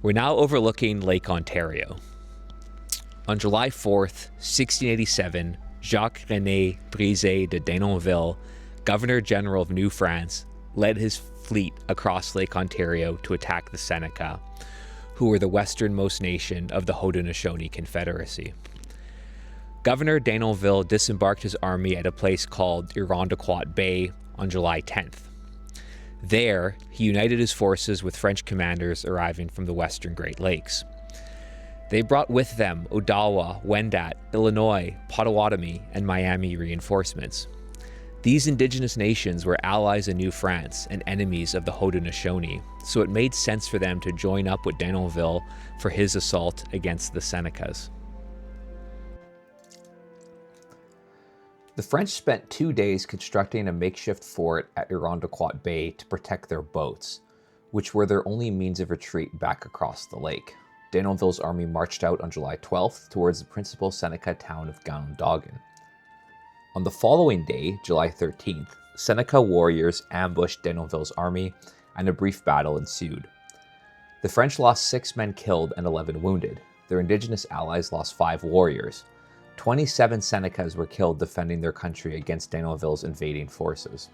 We're now overlooking Lake Ontario. On July 4th, 1687, Jacques-René Brisé de Denonville, Governor General of New France, led his fleet across Lake Ontario to attack the Seneca, who were the westernmost nation of the Haudenosaunee Confederacy. Governor Denonville disembarked his army at a place called Irondequoit Bay on July 10th. There, he united his forces with French commanders arriving from the western Great Lakes. They brought with them Odawa, Wendat, Illinois, Potawatomi, and Miami reinforcements. These indigenous nations were allies of New France and enemies of the Haudenosaunee, so it made sense for them to join up with Denonville for his assault against the Senecas. The French spent 2 days constructing a makeshift fort at Irondequoit Bay to protect their boats, which were their only means of retreat back across the lake. Denonville's army marched out on July 12th towards the principal Seneca town of Ganondagan. On the following day, July 13th, Seneca warriors ambushed Denonville's army, and a brief battle ensued. The French lost 6 men killed and 11 wounded. Their indigenous allies lost 5 warriors. 27 Senecas were killed defending their country against Denonville's invading forces.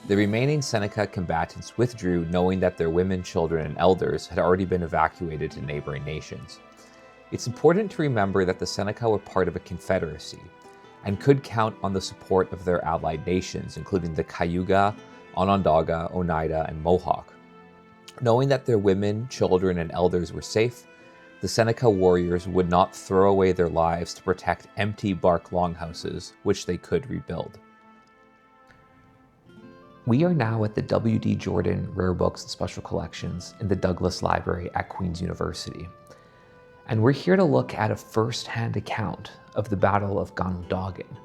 The remaining Seneca combatants withdrew, knowing that their women, children, and elders had already been evacuated to neighboring nations. It's important to remember that the Seneca were part of a confederacy and could count on the support of their allied nations, including the Cayuga, Onondaga, Oneida, and Mohawk. Knowing that their women, children, and elders were safe, the Seneca warriors would not throw away their lives to protect empty bark longhouses, which they could rebuild. We are now at the W.D. Jordan Rare Books and Special Collections in the Douglas Library at Queen's University. And we're here to look at a first-hand account of the Battle of Ganondagan.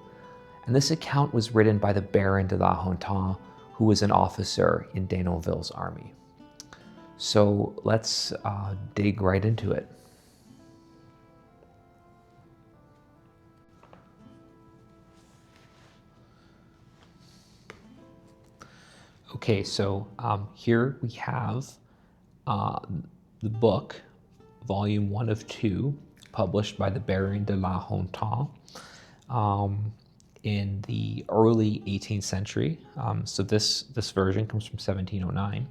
And this account was written by the Baron de la Hontan, who was an officer in Denonville's army. So let's dig right into it. Okay, so here we have the book, volume 1 of 2, published by the Baron de la Hontan in the early 18th century. So this version comes from 1709,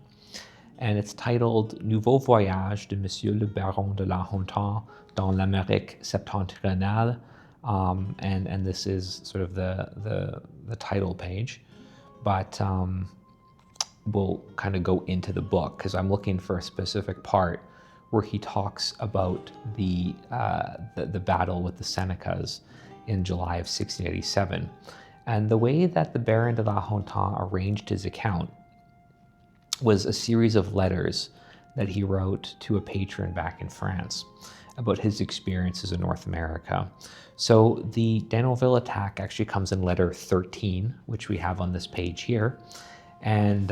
and it's titled Nouveau Voyage de Monsieur le Baron de la Hontan dans l'Amérique septentrionale, and this is sort of the title page, but we'll kind of go into the book because I'm looking for a specific part where he talks about the battle with the Senecas in July of 1687. And the way that the Baron de la Hontan arranged his account was a series of letters that he wrote to a patron back in France about his experiences in North America. So the Denonville attack actually comes in letter 13, which we have on this page here. And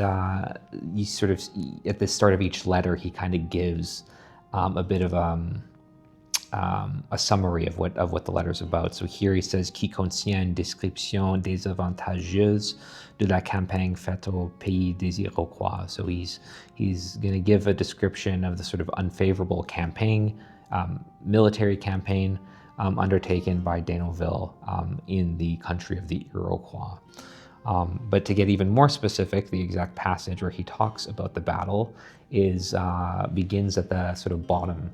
you sort of, at the start of each letter, he kind of gives a bit of a summary of what the letter's about. So here he says, qui contient une description désavantageuse de la campagne faite au pays des Iroquois. So he's going to give a description of the sort of unfavorable campaign, military campaign undertaken by Denonville in the country of the Iroquois. But to get even more specific, the exact passage where he talks about the battle begins at the sort of bottom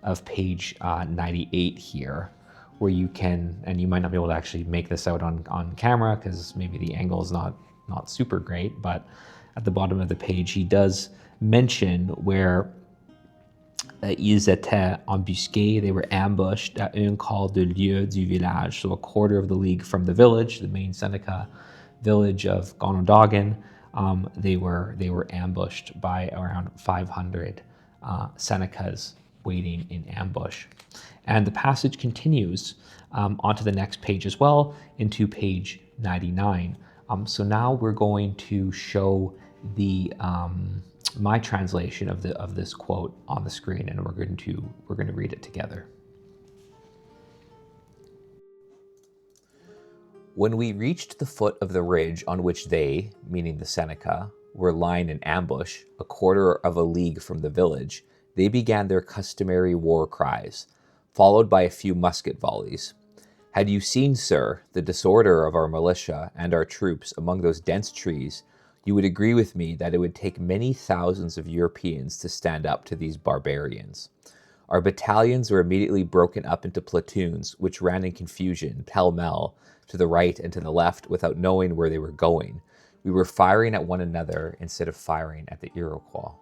of page 98 here, where you can, and you might not be able to actually make this out on camera because maybe the angle is not super great, but at the bottom of the page he does mention where ils étaient embusqués, they were ambushed at un quart de lieue du village, so a quarter of the league from the village, the main Seneca village of Ganondagan. They were ambushed by around 500 Senecas waiting in ambush. And the passage continues onto the next page as well, into page 99. So now we're going to show the my translation of this quote on the screen, and we're going to read it together. When we reached the foot of the ridge on which they, meaning the Seneca, were lying in ambush, a quarter of a league from the village, they began their customary war cries, followed by a few musket volleys. Had you seen, sir, the disorder of our militia and our troops among those dense trees, you would agree with me that it would take many thousands of Europeans to stand up to these barbarians. Our battalions were immediately broken up into platoons, which ran in confusion, pell-mell, to the right and to the left without knowing where they were going. We were firing at one another instead of firing at the Iroquois.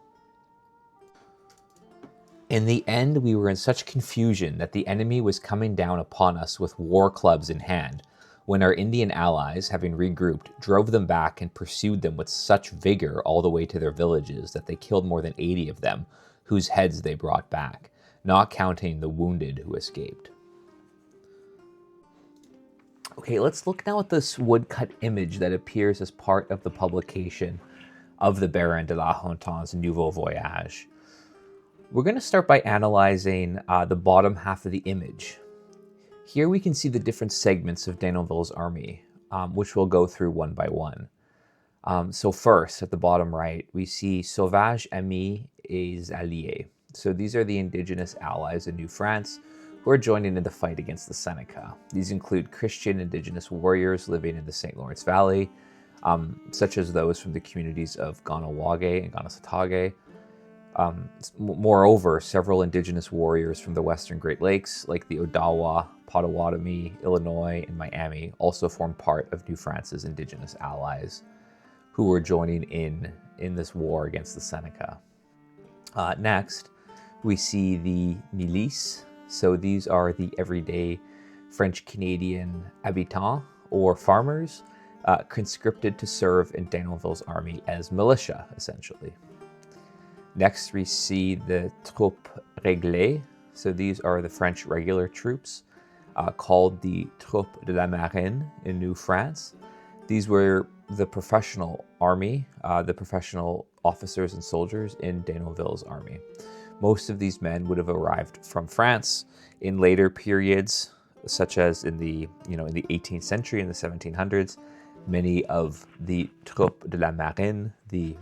In the end, we were in such confusion that the enemy was coming down upon us with war clubs in hand, when our Indian allies, having regrouped, drove them back and pursued them with such vigor all the way to their villages that they killed more than 80 of them, whose heads they brought back, not counting the wounded who escaped. Okay, let's look now at this woodcut image that appears as part of the publication of the Baron de la Hontan's Nouveau Voyage. We're going to start by analyzing the bottom half of the image. Here we can see the different segments of Denonville's army, which we'll go through one by one. So first, at the bottom right, we see Sauvages Amis et Alliés. So these are the indigenous allies of New France who are joining in the fight against the Seneca. These include Christian indigenous warriors living in the St. Lawrence Valley, such as those from the communities of Ganondagan and Ganondagan. Moreover, several indigenous warriors from the Western Great Lakes, like the Odawa, Potawatomi, Illinois, and Miami, also form part of New France's indigenous allies who were joining in this war against the Seneca. Next, we see the milices. So these are the everyday French-Canadian habitants, or farmers, conscripted to serve in Denonville's army as militia, essentially. Next, we see the troupes réglées. So these are the French regular troops, called the troupes de la marine in New France. These were the professional army, the professional officers and soldiers in Denonville's army. Most of these men would have arrived from France in later periods, such as in the 18th century, in the 1700s. Many of the troupes de la marine, the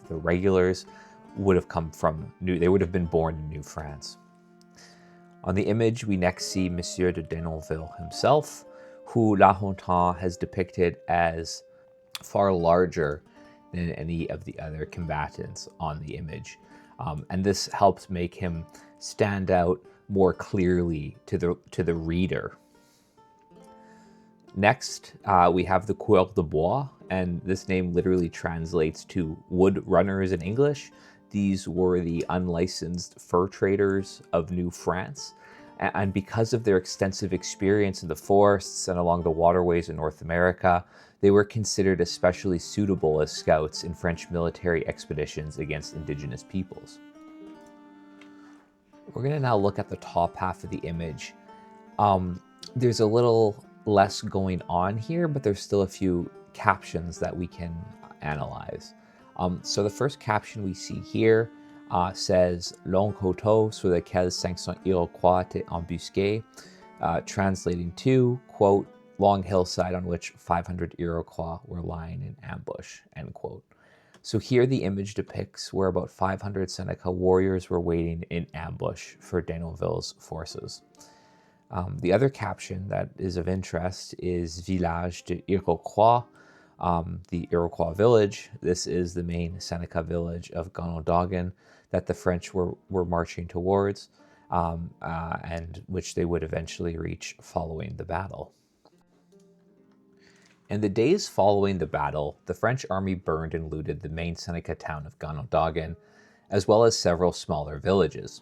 regulars, would have come from they would have been born in New France. On the image, we next see Monsieur de Denonville himself, who La Hontan has depicted as far larger than any of the other combatants on the image. And this helps make him stand out more clearly to the reader. Next, we have the Coureurs de Bois, and this name literally translates to wood runners in English. These were the unlicensed fur traders of New France, and because of their extensive experience in the forests and along the waterways in North America, they were considered especially suitable as scouts in French military expeditions against indigenous peoples. We're going to now look at the top half of the image. There's a little less going on here, but there's still a few captions that we can analyze. So the first caption we see here says "Long coteau sur lequel 500 Iroquois étaient embusqués," translating to, quote, "long hillside on which 500 Iroquois were lying in ambush," end quote. So here the image depicts where about 500 Seneca warriors were waiting in ambush for Denonville's forces. The other caption that is of interest is "Village de Iroquois," the Iroquois village. This is the main Seneca village of Ganondagan that the French were marching towards, and which they would eventually reach following the battle. In the days following the battle, the French army burned and looted the main Seneca town of Ganondagan, as well as several smaller villages.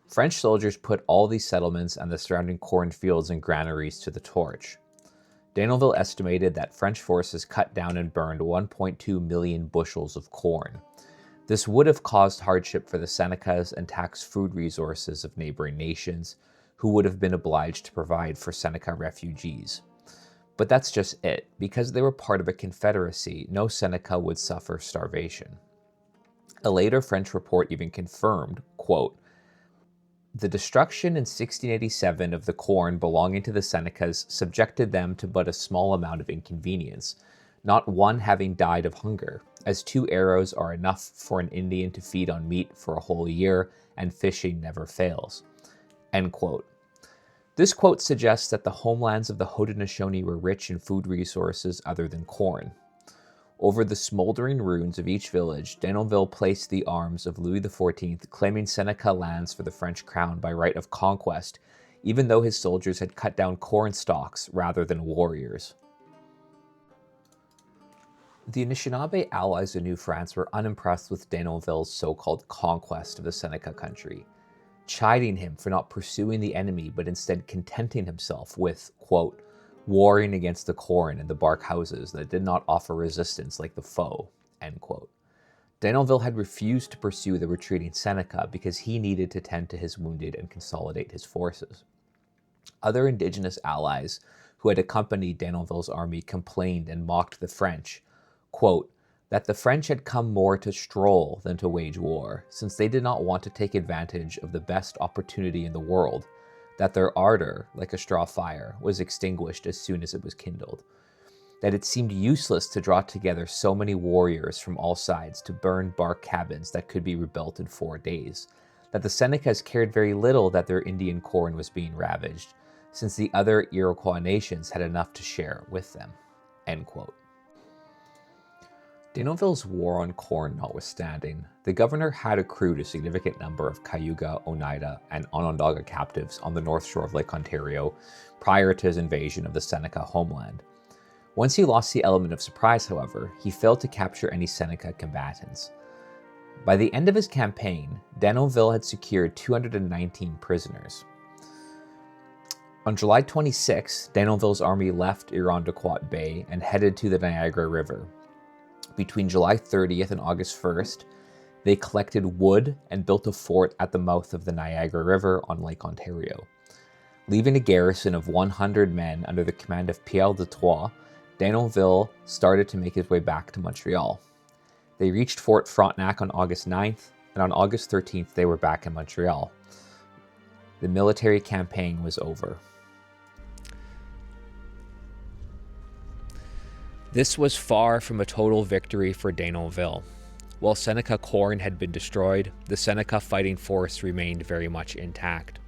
French soldiers put all these settlements and the surrounding cornfields and granaries to the torch. Denonville estimated that French forces cut down and burned 1.2 million bushels of corn. This would have caused hardship for the Senecas and taxed food resources of neighboring nations, who would have been obliged to provide for Seneca refugees. But that's just it. Because they were part of a confederacy, no Seneca would suffer starvation. A later French report even confirmed, quote, "The destruction in 1687 of the corn belonging to the Senecas subjected them to but a small amount of inconvenience, not one having died of hunger, as 2 arrows are enough for an Indian to feed on meat for a whole year, and fishing never fails." End quote. This quote suggests that the homelands of the Haudenosaunee were rich in food resources other than corn. Over the smoldering ruins of each village, Denonville placed the arms of Louis XIV, claiming Seneca lands for the French crown by right of conquest, even though his soldiers had cut down corn stalks rather than warriors. The Anishinaabe allies of New France were unimpressed with Denonville's so-called conquest of the Seneca country, chiding him for not pursuing the enemy but instead contenting himself with, quote, warring against the corn and the bark houses that did not offer resistance like the foe, end quote. Denonville had refused to pursue the retreating Seneca because he needed to tend to his wounded and consolidate his forces. Other Indigenous allies who had accompanied Denonville's army complained and mocked the French, quote, that the French had come more to stroll than to wage war, since they did not want to take advantage of the best opportunity in the world, that their ardor, like a straw fire, was extinguished as soon as it was kindled, that it seemed useless to draw together so many warriors from all sides to burn bark cabins that could be rebuilt in 4 days, that the Senecas cared very little that their Indian corn was being ravaged, since the other Iroquois nations had enough to share with them, end quote. Denonville's war on corn notwithstanding, the governor had accrued a significant number of Cayuga, Oneida, and Onondaga captives on the north shore of Lake Ontario prior to his invasion of the Seneca homeland. Once he lost the element of surprise, however, he failed to capture any Seneca combatants. By the end of his campaign, Denonville had secured 219 prisoners. On July 26, Denonville's army left Irondequoit Bay and headed to the Niagara River. Between July 30th and August 1st, they collected wood and built a fort at the mouth of the Niagara River on Lake Ontario. Leaving a garrison of 100 men under the command of Pierre de Troyes, Denonville started to make his way back to Montreal. They reached Fort Frontenac on August 9th, and on August 13th they were back in Montreal. The military campaign was over. This was far from a total victory for Denonville. While Seneca corn had been destroyed, the Seneca fighting force remained very much intact.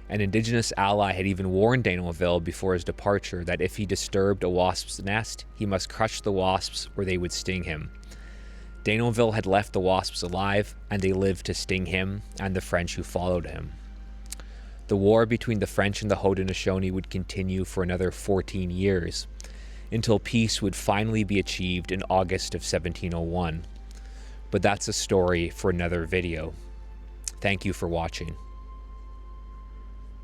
An Indigenous ally had even warned Denonville before his departure that if he disturbed a wasp's nest, he must crush the wasps or they would sting him. Denonville had left the wasps alive, and they lived to sting him and the French who followed him. The war between the French and the Haudenosaunee would continue for another 14 years, until peace would finally be achieved in August of 1701. But that's a story for another video. Thank you for watching.